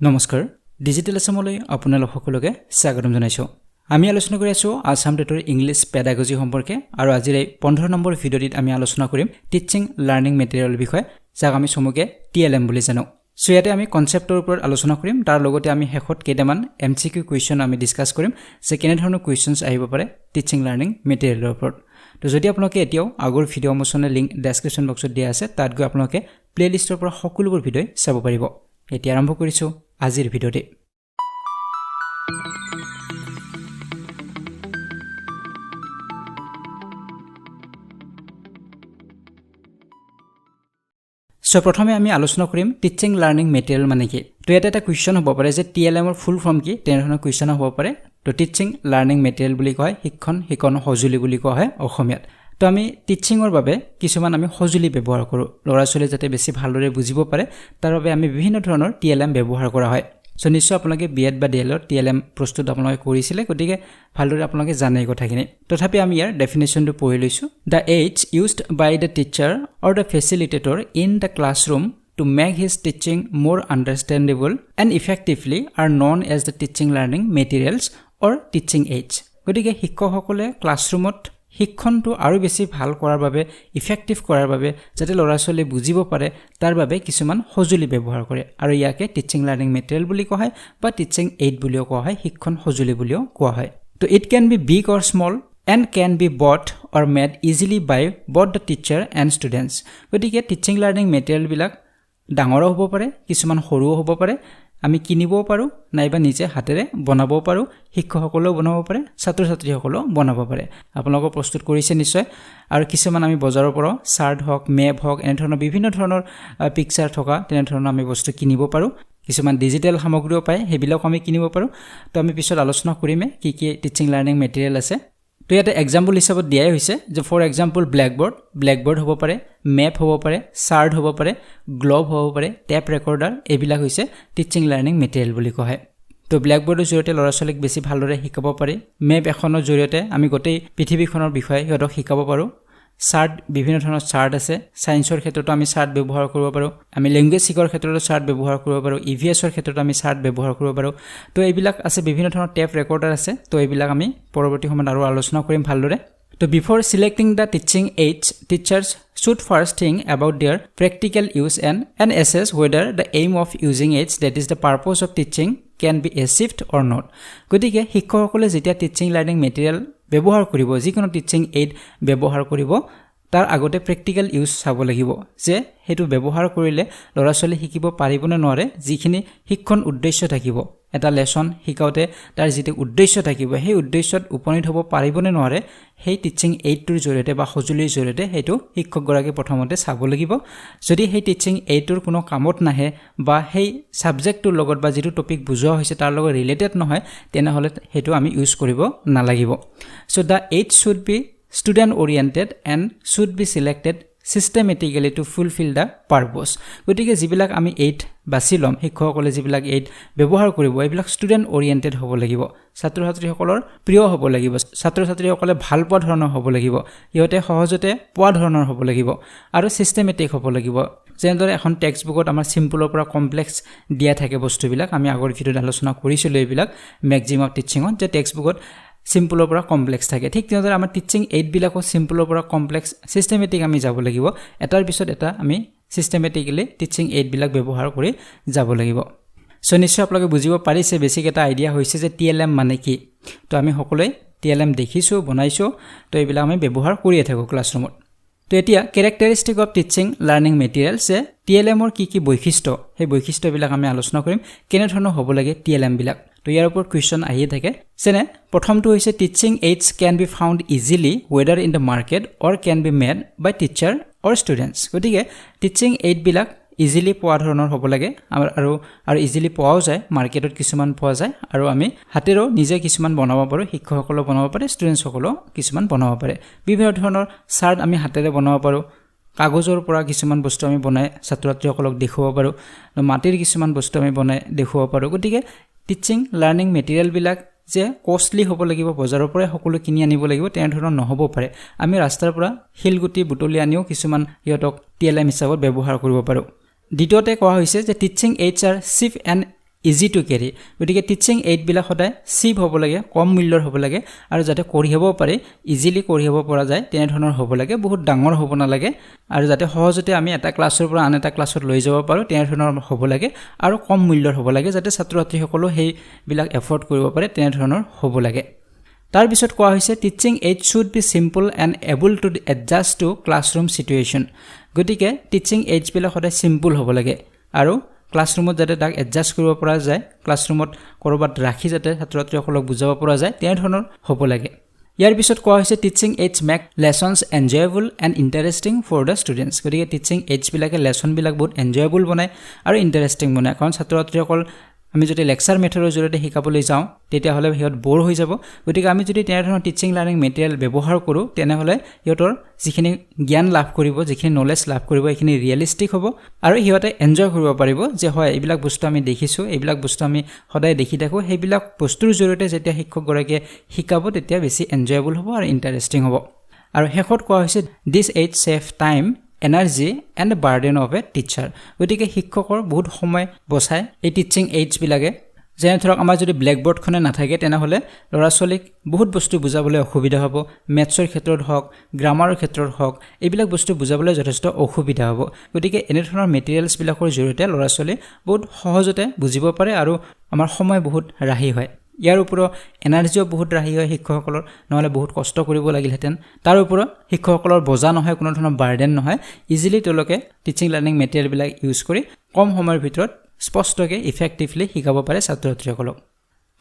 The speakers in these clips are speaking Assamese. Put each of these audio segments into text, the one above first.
নমস্কাৰ ডিজিটেল আসামলৈ আপোনালোক সকলোকে স্বাগতম জনাইছো আমি আলোচনা কৰি আছো আসাম টেটৰ ইংলিছ পেডাগজি সম্পৰ্কে আৰু আজিৰ 15 নম্বৰ ভিডিঅ'টিত আমি আলোচনা কৰিম টিচিং লাৰ্নিং মেটেৰিয়েল বিষয়ে যাক আমি সমুকে টিএলএম বুলি জানো সো ইয়াতে আমি কনসেপ্টৰ ওপৰত আলোচনা কৰিম তাৰ লগতে আমি হেকত কেইটামান এমসিকিউ কোৱেশ্চন আমি ডিসকাস কৰিম যে কেনে ধৰণৰ কোৱেশ্চনছ আহিব পাৰে টিচিং লাৰ্নিং মেটেৰিয়েলৰ ওপৰত তো যদি আপোনালোকে এতিয়াও আগৰ ভিডিঅ' মোচনৰ লিংক ডেসক্ৰিপচন বক্সত দিয়া আছে তাত গৈ আপোনালোকে প্লেলিষ্টৰ পৰা সকলোবোৰ ভিডিঅ' চাব পাৰিব এতিয়া আৰম্ভ কৰিছো আজিৰ ভিডিঅ'তে সো প্ৰথমে আমি আলোচনা কৰিম টিচিং লাৰ্নিং মেটেৰিয়েল মানে কি তো এটা কোৱেশ্চন হ'ব পাৰে যে টিএলএম ৰ ফুল ফৰ্ম কি তেনেধৰণৰ কোৱেশ্চন হ'ব পাৰে তো টিচিং লাৰ্নিং মেটেৰিয়েল বুলি কয় শিক্ষণ সজুলি বুলি কোৱা হয় অসমীয়াত তো আমি টিচিংৰ বাবে কিছুমান আমি সজুলি ব্যৱহাৰ কৰো ল'ৰা ছোৱালী যাতে বেছি ভালদৰে বুজিব পাৰে তাৰ বাবে আমি বিভিন্ন ধৰণৰ টিএলএম ব্যৱহাৰ কৰা হয় সো নিশ্চয় আপোনালোকে বিএড বা ডিএলৰ টিএলএম প্ৰস্তুত আপোনালোকে কৰিছিলে গতিকে ভালদৰে আপোনালোকে জানে এই কথাখিনি তথাপি আমি ইয়াৰ ডেফিনেশ্যনটো পঢ়ি লৈছো the aids used by the teacher or the facilitator in the classroom to make his teaching more understandable and effectively are known as the teaching learning materials or teaching aids গতিকে শিক্ষকসকলে ক্লাছৰুমত শিক্ষণটো আৰু বেছি ভাল কৰাৰ বাবে ইফেক্টিভ কৰাৰ বাবে যাতে ল'ৰা ছোৱালী বুজিব পাৰে তাৰ বাবে কিছুমান সজুলি ব্যৱহাৰ কৰে আৰু ইয়াকে টিচিং লাৰ্নিং মেটেৰিয়েল বুলি কোৱা হয় বা টিচিং এইড বুলিও কোৱা হয় শিক্ষণ সজুলি বুলিও কোৱা হয় তো it can be big or small and can be bought or made easily by both the teacher and students গতিকে টিচিং লাৰ্নিং মেটেৰিয়েল বিলাক ডাঙৰ হ'ব পাৰে কিছুমান সৰু হ'ব পাৰে আমি কিনিবও পাৰো নাইবা নিজে হাতেৰে বনাবও পাৰো শিক্ষকসকলেও বনাব পাৰে ছাত্ৰ ছাত্ৰীসকলেও বনাব পাৰে আপোনালোকে প্ৰস্তুত কৰিছে নিশ্চয় আৰু কিছুমান আমি বজাৰৰ পৰা চাৰ্ট হক মেপ হক এনে ধৰণৰ বিভিন্ন ধৰণৰ পিকচাৰ থকা তেনে ধৰণৰ আমি বস্তু কিনিব পাৰো কিছুমান ডিজিটেল সামগ্ৰীও পায় হেবিলাক আমি কিনিব পাৰো তো আমি পিছত আলোচনা কৰিমে কি কি টিচিং লাৰ্নিং মেটেৰিয়েল আছে তো ইয়াতে এক্সাম্পল হিচাপত দিয়াই হৈছে যে ফৰ এক্সাম্পল ব্ল্যাকবোৰ্ড হ'ব পাৰে মেপ হ'ব পাৰে চাৰ্ট হ'ব পাৰে গ্লোব হ'ব পাৰে টেপ ৰেকৰ্ডাৰ এইবিলাক হৈছে টিচিং লাৰ্নিং মেটেৰিয়েল বুলি কোৱা হয় তো ব্ল্যাকবোৰ্ডৰ জৰিয়তে ল'ৰা ছোৱালীক বেছি ভালদৰে শিকাব পাৰি মেপ এখনৰ জৰিয়তে আমি গোটেই পৃথিৱীখনৰ বিষয়ে সিহঁতক শিকাব পাৰো চাৰ্ট বিভিন্ন ধৰণৰ চাৰ্ট আছে সায়েন্সৰ ক্ষেত্ৰতো আমি চাৰ্ট ব্যৱহাৰ কৰিব পাৰো আমি ল্যাঙ্গুৱেজ শিকাৰ ক্ষেত্ৰতো চাৰ্ট ব্যৱহাৰ কৰিব পাৰো ইভিএছৰ ক্ষেত্ৰতো আমি চাৰ্ট ব্যৱহাৰ কৰিব পাৰো তো এইবিলাক আছে বিভিন্ন ধৰণৰ টেপ ৰেকৰ্ডাৰ আছে তো এইবিলাক আমি পৰৱৰ্তী সময়ত আৰু আলোচনা কৰিম ভালদৰে তো before selecting the teaching aids teachers should first think about their practical use and assess whether the aim of using aids that is the purpose of teaching can be achieved or not গতিকে শিক্ষকসকলে যেতিয়া টিচিং লাৰ্নিং মেটেৰিয়েল ব্যৱহাৰ কৰিব যিকোনো টিচিং এইড ব্যৱহাৰ কৰিব তাৰ আগতে প্ৰেক্টিক্যাল ইউজ চাব লাগিব যে হেতু ব্যৱহাৰ কৰিলে ল'ৰা ছোৱালী শিকিব পাৰিব নে নোৱাৰে যিখিনি শিক্ষণ উদ্দেশ্য থাকিব এটা লেসন শিকাওতে তাৰ যেটো উদ্দেশ্য থাকিব সেই উদ্দেশ্যত উপনীত হ'ব পাৰিব নে নোৱাৰে সেই টিচিং এইডটোৰ জৰিয়তে বা সজুলিৰ জৰিয়তে হেতু শিক্ষকগৰাকী প্ৰথমতে চাব লাগিব যদি সেই টিচিং এইডটোৰ কোনো কামত নাহে বা সেই সাবজেক্টটোৰ লগত বা যেটো টপিক বুজোৱা হৈছে তাৰ লগত ৰিলেটেড নহয় তেনেহলে হেতু আমি ইউজ কৰিব নালাগিব so the aid should B student oriented and should be selected systematically to fulfill the purpose গতিকে যিবিলাক আমি এইড বাছিলম শিক্ষকসকলে যিবিলাক এইড ব্যৱহাৰ কৰিব এইবিলাক ষ্টুডেন্ট ওৰিয়েন্টেড হ'ব লাগিব ছাত্ৰ ছাত্ৰীসকলৰ প্ৰিয় হ'ব লাগিব ছাত্ৰ ছাত্ৰীসকলে ভাল পোৱা ধৰণৰ হ'ব লাগিব ইহতে সহজতে পোৱা ধৰণৰ হ'ব লাগিব আৰু সিস্টেমেটিক হ'ব লাগিব যেনেদৰে এখন টেক্সট বুকত আমাৰ সিম্পলৰ পৰা কমপ্লেক্স দিয়া থাকে বস্তুবিলাক আমি আগৰ ভিডিঅ'ত আলোচনা কৰিছিলো এইবিলাক ম্যাক্সিমাম টিচিংত যে টেক্সট বুকত সিম্পলৰ পৰা কমপ্লেক্স থাকে ঠিক তেনেদৰে আমাৰ টিচিং এইড বিলাকো সিম্পলৰ পৰা কমপ্লেক্স সিস্টেমেটিক আমি যাব লাগিব এটাৰ পিছত এটা আমি সিস্টেমেটিক্যালি টিচিং এইড বিলাক ব্যৱহাৰ কৰি যাব লাগিব সো নিশ্চয় আপোনালোকে বুজিব পাৰিছে বেছিক এটা আইডিয়া হৈছে যে টিএলএম মানে কি তো আমি সকলোৱে টিএলএম দেখিছো বনাইছো তো এইবিলাক আমি ব্যৱহাৰ কৰিয়ে থাকো ক্লাছৰুমত তো এতিয়া characteristic of teaching learning materials TLM ৰ কি কি বৈশিষ্ট্য সেই বৈশিষ্ট্যবিলাক আমি আলোচনা কৰিম কেনে ধৰণৰ হ'ব লাগে টিএলএম বিলাক তো ইয়াৰ ওপৰত কোৱেশ্চন আহিয়ে থাকে যেনে প্ৰথমটো হৈছে teaching AIDS can be found easily whether in the market or can be made by teacher or students গতিকে টিচিং এইড বিলাক ইজিলি পোৱা ধৰণৰ হ'ব লাগে আৰু ইজিলি পোৱাও যায় মাৰ্কেটত কিছুমান পোৱা যায় আৰু আমি হাতেৰো নিজে কিছুমান বনাব পাৰো শিক্ষকসকলে বনাব পাৰে ষ্টুডেন্টসকলে কিছুমান বনাব পাৰে বিভিন্ন ধৰণৰ চাৰ্ট আমি হাতেৰে বনাব পাৰো কাগজৰ পৰা কিছুমান বস্তু আমি বনাই ছাত্ৰ ছাত্ৰীসকলক দেখুৱাব পাৰো মাটিৰ কিছুমান বস্তু আমি বনাই দেখুৱাব পাৰো গতিকে টিচিং লাৰ্নিং মেটেৰিয়েল বিলাক যে কষ্টলি হ'ব লাগিব বজাৰৰ পৰা সকলো কিনি আনিব লাগিব তেনে ধৰণৰ নহব পাৰে আমি ৰাস্তাৰ পৰা হিলগুটি বুটলি আনিও কিছুমান ইহতক টিএলএম হিচাপত ব্যৱহাৰ কৰিব পাৰো দ্বিতীয়তে কোৱা হৈছে যে teaching aids are cheap and easy to carry গতিকে টিচিং এইড বিলাক সদায় চিপ হ'ব লাগে কম মূল্যৰ হ'ব লাগে আৰু যাতে কঢ়িয়াব পাৰে ইজিলি কঢ়িয়াব পৰা যায় তেনে ধৰণৰ হ'ব লাগে বহুত ডাঙৰ হ'ব নালাগে আৰু যাতে সহজতে আমি এটা ক্লাছৰ পৰা আন এটা ক্লাছত লৈ যাব পাৰো তেনে ধৰণৰ হ'ব লাগে আৰু কম মূল্যৰ হ'ব লাগে যাতে ছাত্ৰ ছাত্ৰীসকলে সেই বিলাক এফৰ্ড কৰিব পাৰে তেনে ধৰণৰ হ'ব লাগে তাৰ পিছত কোৱা হৈছে teaching aid should be simple and able to adjust to classroom situation গতিকে টিচিং এইডছ বিলাক সদায় সিম্পল হ'ব লাগে আৰু ক্লাছৰুমত যাতে তাক এডজাষ্ট কৰিব পৰা যায় ক্লাছৰুমত কৰবাত ৰাখি যাতে ছাত্ৰ ছাত্ৰীসকলক বুজাব পৰা যায় তেনে ধৰণৰ হ'ব লাগে ইয়াৰ পিছত কোৱা হৈছে teaching aids make lessons enjoyable and interesting for the students গতিকে টিচিং এইডছ বিলাকে লেসনবিলাক বহুত এনজয়েবল বনায় আৰু ইণ্টাৰেষ্টিং বনায় কাৰণ ছাত্ৰ ছাত্ৰীসকল আমি যদি লেকচাৰ মেথডৰ জৰিয়তে শিকাবলৈ যাওঁ তেতিয়াহ'লে সিহঁত বৰ হৈ যাব গতিকে আমি যদি তেনে ধৰণৰ টিচিং লাৰ্নিং মেটেৰিয়েল ব্যৱহাৰ কৰোঁ তেনেহ'লে সিহঁতৰ যিখিনি জ্ঞান লাভ কৰিব যিখিনি নলেজ লাভ কৰিব এইখিনি ৰিয়েলিষ্টিক হ'ব আৰু সিহঁতে এনজয় কৰিব পাৰিব যে হয় এইবিলাক বস্তু আমি দেখিছোঁ এইবিলাক বস্তু আমি সদায় দেখি থাকোঁ সেইবিলাক বস্তুৰ জৰিয়তে যেতিয়া শিক্ষকগৰাকীয়ে শিকাব তেতিয়া বেছি এনজয়েবল হ'ব আৰু ইণ্টাৰেষ্টিং হ'ব আৰু শেষত কোৱা হৈছে this aid save time energy and burden of a teacher গতিকে শিক্ষকৰ বহুত সময় বচায় এই টিচিং এইডছ বিলাকে যেনে ধৰক আমাৰ যদি ব্লেকবোৰ্ডখনে নাথাকে তেনেহ'লে ল'ৰা ছোৱালীক বহুত বস্তু বুজাবলৈ অসুবিধা হ'ব মেথছৰ ক্ষেত্ৰত হওক গ্ৰামাৰৰ ক্ষেত্ৰত হওক এইবিলাক বস্তু বুজাবলৈ যথেষ্ট অসুবিধা হ'ব গতিকে এনেধৰণৰ মেটেৰিয়েলছবিলাকৰ জৰিয়তে ল'ৰা ছোৱালী বহুত সহজতে বুজিব পাৰে আৰু আমাৰ সময় বহুত ৰাহি হয় ইয়াৰ ওপৰত এনাৰ্জিও বহুত ৰাহি হয় শিক্ষকসকলৰ নহলে বহুত কষ্ট কৰিব লাগিলহেঁতেন তাৰ ওপৰত শিক্ষকসকলৰ বোজা নহয় কোনো ধৰণৰ বাৰ্ডেন নহয় ইজিলি তেওঁলোকে টিচিং লাৰ্নিং মেটেৰিয়েলবিলাক ইউজ কৰি কম সময়ৰ ভিতৰত স্পষ্টকৈ ইফেক্টিভলি শিকাব পাৰে ছাত্ৰ ছাত্ৰীসকলক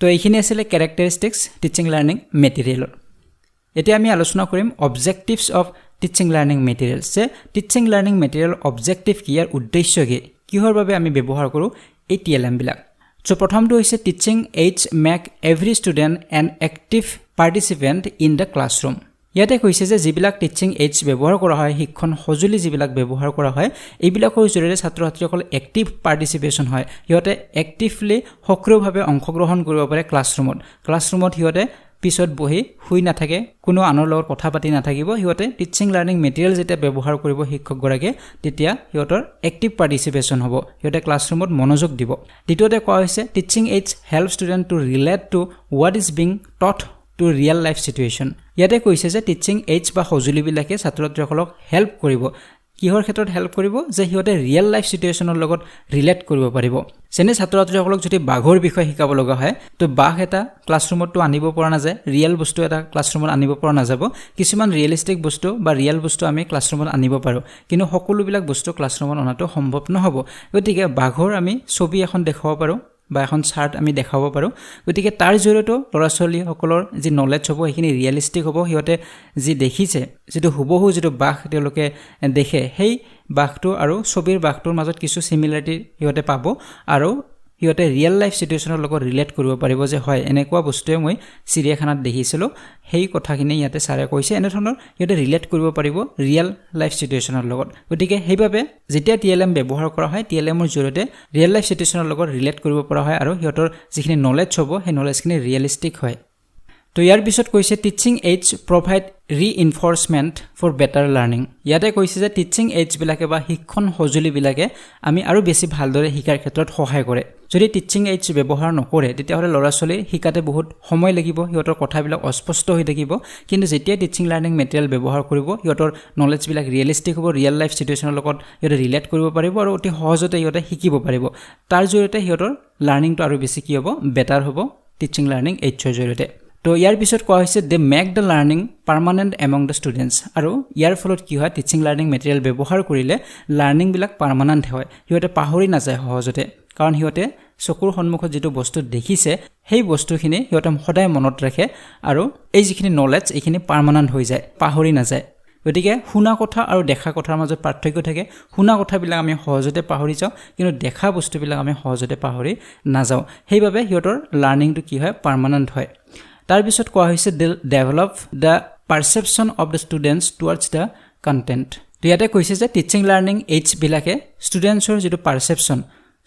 তো এইখিনি আছিল কেৰেক্টাৰিষ্টিক্স টিচিং লাৰ্নিং মেটেৰিয়েলৰ এতিয়া আমি আলোচনা কৰিম objectives of teaching learning materials যে টিচিং লাৰ্নিং মেটেৰিয়েল অবজেক্টিভ কি ইয়াৰ উদ্দেশ্য কি কিহৰ বাবে আমি ব্যৱহাৰ কৰোঁ এই TLM বিলাক So প্ৰথমটো হৈছে teaching aids make every student N active participant in the classroom ইয়াতে কৈছে যে যিবিলাক টিচিং এইডছ ব্যৱহাৰ কৰা হয় শিক্ষণ সঁজুলি যিবিলাক ব্যৱহাৰ কৰা হয় এইবিলাকৰ জৰিয়তে ছাত্ৰ ছাত্ৰীসকল এক্টিভ পাৰ্টিচিপেশ্যন হয় সিহঁতে এক্টিভলি সক্ৰিয়ভাৱে অংশগ্ৰহণ কৰিব পাৰে ক্লাছৰুমত সিহঁতে পিছত বহি শুই নাথাকে কোনো আনৰ লগত কথা পাতি নাথাকিব সিহঁতে টিচিং লাৰ্নিং মেটেৰিয়েল যেতিয়া ব্যৱহাৰ কৰিব শিক্ষকগৰাকীয়ে তেতিয়া সিহঁতৰ এক্টিভ পাৰ্টিচিপেশ্যন হ'ব সিহঁতে ক্লাছৰুমত মনোযোগ দিব দ্বিতীয়তে কোৱা হৈছে teaching aids help student to relate to what is being taught to real life situation ইয়াতে কৈছে যে টিচিং এইডছ বা সঁজুলিবিলাকে ছাত্ৰ ছাত্ৰীসকলক হেল্প কৰিব কিহৰ ক্ষেত্ৰত হেল্প কৰিব যে সিহঁতে ৰিয়েল লাইফ সিচুৱেশ্যনৰ লগত ৰিলেট কৰিব পাৰিব যেনে ছাত্ৰ ছাত্ৰীসকলক যদি বাঘৰ বিষয়ে শিকাব লগা হয় তো বাঘ এটা ক্লাছৰুমতটো আনিব পৰা নাযায় ৰিয়েল বস্তু এটা ক্লাছৰুমত আনিব পৰা নাযাব কিছুমান ৰিয়েলিষ্টিক বস্তু বা ৰিয়েল বস্তু আমি ক্লাছৰুমত আনিব পাৰোঁ কিন্তু সকলোবিলাক বস্তু ক্লাছৰুমত অনাটো সম্ভৱ নহ'ব গতিকে বাঘৰ আমি ছবি এখন দেখাব পাৰোঁ বা এখন চাৰ্ট আমি দেখাব পাৰোঁ গতিকে তাৰ জৰিয়তে ল'ৰা ছোৱালীসকলৰ যি নলেজ হ'ব সেইখিনি ৰিয়েলিষ্টিক হ'ব সিহঁতে যি দেখিছে যিটো হুবহু যিটো বাঘ তেওঁলোকে দেখে সেই বাঘটো আৰু ছবিৰ বাঘটোৰ মাজত কিছু সিমিলাৰিটি সিহঁতে পাব আৰু সিহঁতে ৰিয়েল লাইফ সিচুৱেশ্যনৰ লগত ৰিলেট কৰিব পাৰিব যে হয় এনেকুৱা বস্তুৱে মই চিৰিয়াখানাত দেখিছিলোঁ সেই কথাখিনি ইয়াতে ছাৰে কৈছে এনেধৰণৰ সিহঁতে ৰিলেট কৰিব পাৰিব ৰিয়েল লাইফ সিচুৱেশ্যনৰ লগত গতিকে সেইবাবে যেতিয়া TLM ব্যৱহাৰ কৰা হয় TLMৰ জৰিয়তে ৰিয়েল লাইফ সিচুৱেশ্যনৰ লগত ৰিলেট কৰিব পৰা হয় আৰু সিহঁতৰ যিখিনি নলেজ হ'ব সেই নলেজখিনি ৰিয়েলিষ্টিক হয় তো ইয়াৰ পিছত কৈছে teaching aids provide reinforcement for better learning ইয়াতে কৈছে যে টিচিং এইডছবিলাকে বা শিক্ষণ সঁজুলিবিলাকে আমি আৰু বেছি ভালদৰে শিকাৰ ক্ষেত্ৰত সহায় কৰে যদি টিচিং এইডছ ব্যৱহাৰ নকৰে তেতিয়াহ'লে ল'ৰা ছোৱালীৰ শিকাতে বহুত সময় লাগিব সিহঁতৰ কথাবিলাক অস্পষ্ট হৈ থাকিব কিন্তু যেতিয়া টিচিং লাৰ্নিং মেটেৰিয়েল ব্যৱহাৰ কৰিব সিহঁতৰ নলেজবিলাক ৰিয়েলিষ্টিক হ'ব ৰিয়েল লাইফ সিচুৱেশ্যনৰ লগত সিহঁতে ৰিলেট কৰিব পাৰিব আৰু অতি সহজতে সিহঁতে শিকিব পাৰিব তাৰ জৰিয়তে সিহঁতৰ লাৰ্নিংটো আৰু বেছি কি হ'ব বেটাৰ হ'ব টিচিং লাৰ্নিং এইডছৰ জৰিয়তে তো ইয়াৰ পিছত কোৱা হৈছে they make the learning permanent among the students আৰু ইয়াৰ ফলত কি হয় টিচিং লাৰ্নিং মেটেৰিয়েল ব্যৱহাৰ কৰিলে লাৰ্নিংবিলাক পাৰ্মানেণ্ট হয় সিহঁতে পাহৰি নাযায় সহজতে কাৰণ সিহঁতে চকুৰ সন্মুখত যিটো বস্তু দেখিছে সেই বস্তুখিনি সিহঁতে সদায় মনত ৰাখে আৰু এই যিখিনি নলেজ এইখিনি পাৰ্মানেণ্ট হৈ যায় পাহৰি নাযায় গতিকে শুনা কথা আৰু দেখা কথাৰ মাজত পাৰ্থক্য থাকে শুনা কথাবিলাক আমি সহজতে পাহৰি যাওঁ কিন্তু দেখা বস্তুবিলাক আমি সহজতে পাহৰি নাযাওঁ সেইবাবে সিহঁতৰ লাৰ্নিংটো কি হয় পাৰ্মানেণ্ট হয় তাৰ পিছত কোৱা হৈছে develop the perception of the students towards the content তো ইয়াতে কৈছে যে টিচিং লাৰ্নিং এইডছবিলাকে ষ্টুডেণ্টছৰ যিটো পাৰচেপশ্যন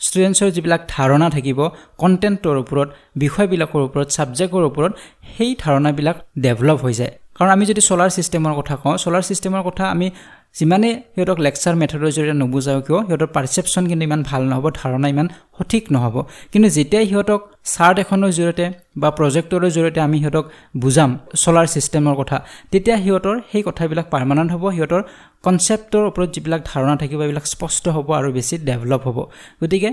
ষ্টুডেণ্টছৰ যিবিলাক ধাৰণা থাকিব কণ্টেণ্টৰ ওপৰত বিষয়বিলাকৰ ওপৰত ছাবজেক্টৰ ওপৰত সেই ধাৰণাবিলাক ডেভেলপ হৈ যায় কাৰণ আমি যদি সোলাৰ সিস্টেমৰ কথা কওঁ সোলাৰ সিস্টেমৰ কথা আমি যিমানে হিহঁতক লেকচাৰ মেথডৰ জৰিয়তে নুবুজাও কিয় হিহঁতৰ পাৰসেপচন কিন্তু ইমান ভাল নহব ধাৰণা ইমান সঠিক নহব কিন্তু যেতিয়া হিহঁতক চাৰ্ট এখনৰ জৰিয়তে বা প্ৰজেক্টৰৰ জৰিয়তে আমি হিহঁতক বুজাম সোলাৰ সিস্টেমৰ কথা তেতিয়া হিহঁতৰ সেই কথাবিলাক পাৰ্মানেন্ট হ'ব হিহঁতৰ কনসেপ্টৰ ওপৰত যিবিলাক ধাৰণা থাকিব এইবিলাক স্পষ্ট হ'ব আৰু বেছি ডেভেলপ হ'ব গতিকে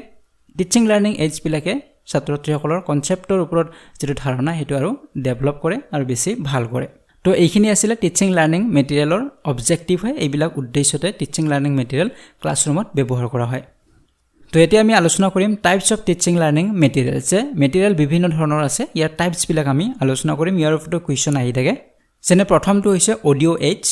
টিচিং লাৰ্নিং এইডছ বিলাকে ছাত্ৰ-ছাত্ৰীসকলৰ কনসেপ্টৰ ওপৰত যেটো ধাৰণা হেতু আৰু ডেভেলপ কৰে আৰু বেছি ভাল কৰে তো এইখিনি আছিল টিচিং লাৰ্নিং মেটেৰিয়েলৰ অবজেক্টিভ হয় এইবিলাক উদ্দেশ্যতে টিচিং লাৰ্নিং মেটেৰিয়েল ক্লাছৰুমত ব্যৱহাৰ কৰা হয় তো এতিয়া আমি আলোচনা কৰিম types of teaching learning material যে মেটেৰিয়েল বিভিন্ন ধৰণৰ আছে ইয়াৰ টাইপস বিলাক আমি আলোচনা কৰিম ইয়াৰ ওপৰত কোৱেশ্চন আহি থাকে যেনে প্ৰথমটো হৈছে audio AIDS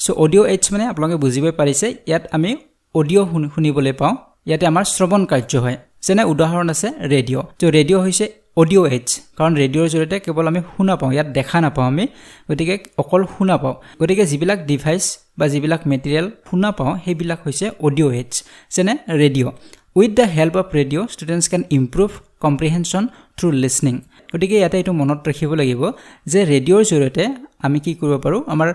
so audio AIDS মানে আপোনালোকে বুজিবই পাৰিছে ইয়াত আমি অডিও শুনিবলৈ পাওঁ ইয়াতে আমাৰ শ্ৰৱণ কাৰ্য হয় যেনে উদাহৰণ আছে ৰেডিও তো ৰেডিও হৈছে অডিও এইডছ কাৰণ ৰেডিওৰ জৰিয়তে কেৱল আমি শুনা পাওঁ ইয়াত দেখা নাপাওঁ আমি গতিকে অকল শুনা পাওঁ গতিকে যিবিলাক ডিভাইস বা যিবিলাক মেটেৰিয়েল শুনা পাওঁ সেইবিলাক হৈছে অডিও এইডছ যেনে radio with the help of radio students can improve comprehension through listening গতিকে ইয়াতে এইটো মনত ৰাখিব লাগিব যে ৰেডিওৰ জৰিয়তে আমি কি কৰিব পাৰোঁ আমাৰ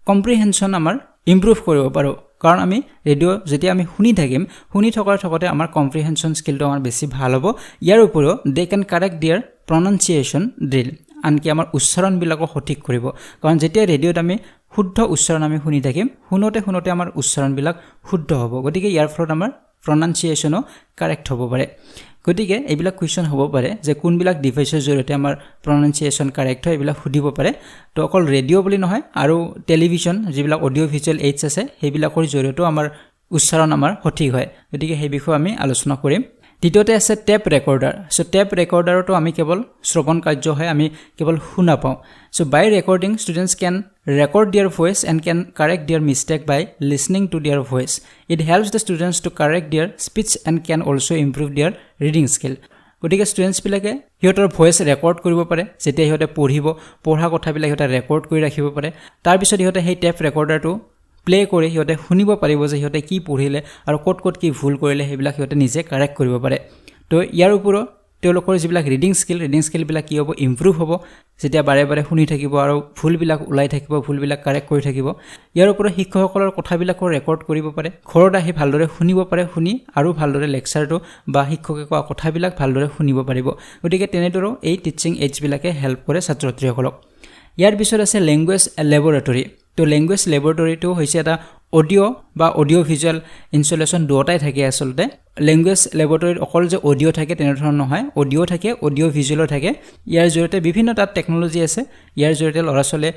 কম্প্ৰিহেনশ্যন আমাৰ ইম্প্ৰুভ কৰিব পাৰোঁ কাৰণ আমি ৰেডিও যেতিয়া আমি শুনি থাকিম শুনি থকাৰ থকতে আমাৰ কম্প্ৰিহেনশ্যন স্কিলটো আমাৰ বেছি ভাল হ'ব ইয়াৰ উপৰিও দে কেন কাৰেক্ট দেয়াৰ প্ৰনাউন্সিয়েশ্যন ড্ৰিল আনকি আমাৰ উচ্চাৰণ বিলাকো সঠিক কৰিব কাৰণ যেতিয়া ৰেডিওত আমি শুদ্ধ উচ্চাৰণ আমি শুনি থাকিম শুনোতে আমাৰ উচ্চাৰণ বিলাক শুদ্ধ হ'ব গতিকে ইয়াৰ ফলত আমাৰ প্ৰনাউন্সিয়েশ্যনো কাৰেক্ট হ'ব পাৰে গতিকে এইবিলাক কোৱেশ্চন হ'ব পাৰে যে কোনবিলাক ডিভাইসৰ জৰিয়তে আমাৰ প্ৰনাউন্সিয়েশ্যন কাৰেক্ট হয় এইবিলাক সুধিব পাৰে তো অকল ৰেডিও বুলি নহয় আৰু টেলিভিছন যিবিলাক অডিও ভিজুৱেল এইডছ আছে সেইবিলাকৰ জৰিয়তেও আমাৰ উচ্চাৰণ আমাৰ সঠিক হয় গতিকে সেই বিষয়ে আমি আলোচনা কৰিম দ্বিতীয়তে আছে টেপ ৰেকৰ্ডাৰ সো টেপ ৰেকৰ্ডাৰটো আমি কেৱল শ্ৰৱণ কাৰ্য হয় আমি কেৱল শুনা পাওঁ so by recording students can record their voice and can correct their mistake by listening to their voice. It helps the students to correct their speech and can also improve their reading skill. গতিকে ষ্টুডেণ্টছ বিলাকে হিহঁতৰ ভয়েস ৰেকৰ্ড কৰিব পাৰে যেতিয়া হিহঁতে পঢ়া কথাবিলাক হিহঁতে ৰেকৰ্ড কৰি ৰাখিব পাৰে তাৰ পিছত হিহঁতে সেই টেপ ৰেকৰ্ডাৰটো প্লে কৰি হিহঁতে শুনিব পাৰিব যে হিহঁতে কি পঢ়িলে আৰু ক'ত কি ভুল কৰিলে সেইবিলাক হিহঁতে নিজে কাৰেক্ট কৰিব পাৰে তো ইয়াৰ ওপৰত তেওঁলোকৰ যিবিলাক ৰিডিং স্কিল বিলাক কি হ'ব ইমপ্ৰুভ হ'ব যেতিয়া বাৰে শুনি থাকিব আৰু ভুলবিলাক ওলাই থাকিব ভুলবিলাক কাৰেক্ট কৰি থাকিব ইয়াৰ ওপৰত শিক্ষকসকলৰ কথাবিলাকো ৰেকৰ্ড কৰিব পাৰে ঘৰত আহি ভালদৰে শুনিব পাৰে শুনি আৰু ভালদৰে লেকচাৰটো বা শিক্ষকে কোৱা কথাবিলাক ভালদৰে শুনিব পাৰিব গতিকে তেনেদৰে এই টিচিং এইডছ বিলাকে হেল্প কৰে ছাত্ৰ-ছাত্ৰীসকলক ইয়াৰ পিছত আছে ল্যাঙ্গুৱেজ ল্যাবৰেটৰী তো ল্যাঙ্গুৱেজ ল্যাবৰেটৰীটো হৈছে এটা অডিও বা অডিও ভিজুৱেল ইনষ্টলেশ্যন দুটাই থাকে আসলতে ল্যাঙ্গুৱেজ ল্যাবৰেটৰীত অকল যে অডিও থাকে তেনেধৰণৰ নহয় অডিও থাকে অডিও ভিজুৱেলো থাকে ইয়াৰ জৰিয়তে বিভিন্ন তাত টেকনলজি আছে ইয়াৰ জৰিয়তে ল'ৰা-ছোৱালীয়ে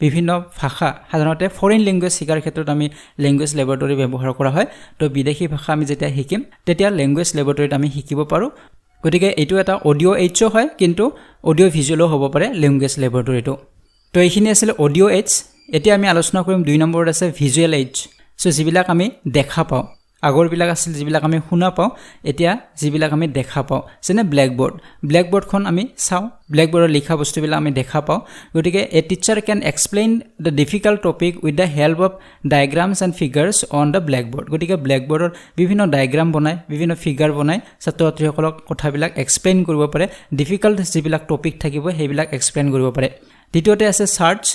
বিভিন্ন ভাষা সাধাৰণতে ফৰেইন ল্যাঙ্গুৱেজ শিকাৰ ক্ষেত্ৰত আমি ল্যাঙ্গুৱেজ ল্যাবৰেটৰী ব্যৱহাৰ কৰা হয় তো বিদেশী ভাষা আমি যেতিয়া শিকিম তেতিয়া ল্যাঙ্গুৱেজ ল্যাবৰেটৰীত আমি শিকিব পাৰোঁ গতিকে এইটো এটা অডিও এইডছো হয় কিন্তু অডিও ভিজুৱেলো হ'ব পাৰে ল্যাঙ্গুৱেজ ল্যাবৰেটৰীটো তো এইখিনি আছিল অডিও এইডছ এতিয়া আমি আলোচনা কৰিম 2 নম্বৰত আছে ভিজুৱেল এইডছ সো যিবিলাক আমি দেখা পাওঁ আগৰবিলাক আছিল যিবিলাক আমি শুনা পাওঁ এতিয়া যিবিলাক আমি দেখা পাওঁ যেনে ব্ল্যাকবোৰ্ডখন আমি চাওঁ ব্ল্যাকবোৰ্ডৰ লিখা বস্তুবিলাক আমি দেখা পাওঁ গতিকে a teacher can explain the difficult topic with the help of diagrams and figures on the blackboard গতিকে ব্ল্যাকবোৰ্ডৰ বিভিন্ন ডায়াগ্ৰাম বনায় বিভিন্ন ফিগাৰ বনায় ছাত্ৰ-ছাত্ৰীসকলক কথাবিলাক এক্সপ্লেইন কৰিব পাৰে ডিফিকাল্ট যিবিলাক টপিক থাকিব সেইবিলাক এক্সপ্লেইন কৰিব পাৰে দ্বিতীয়তে আছে charts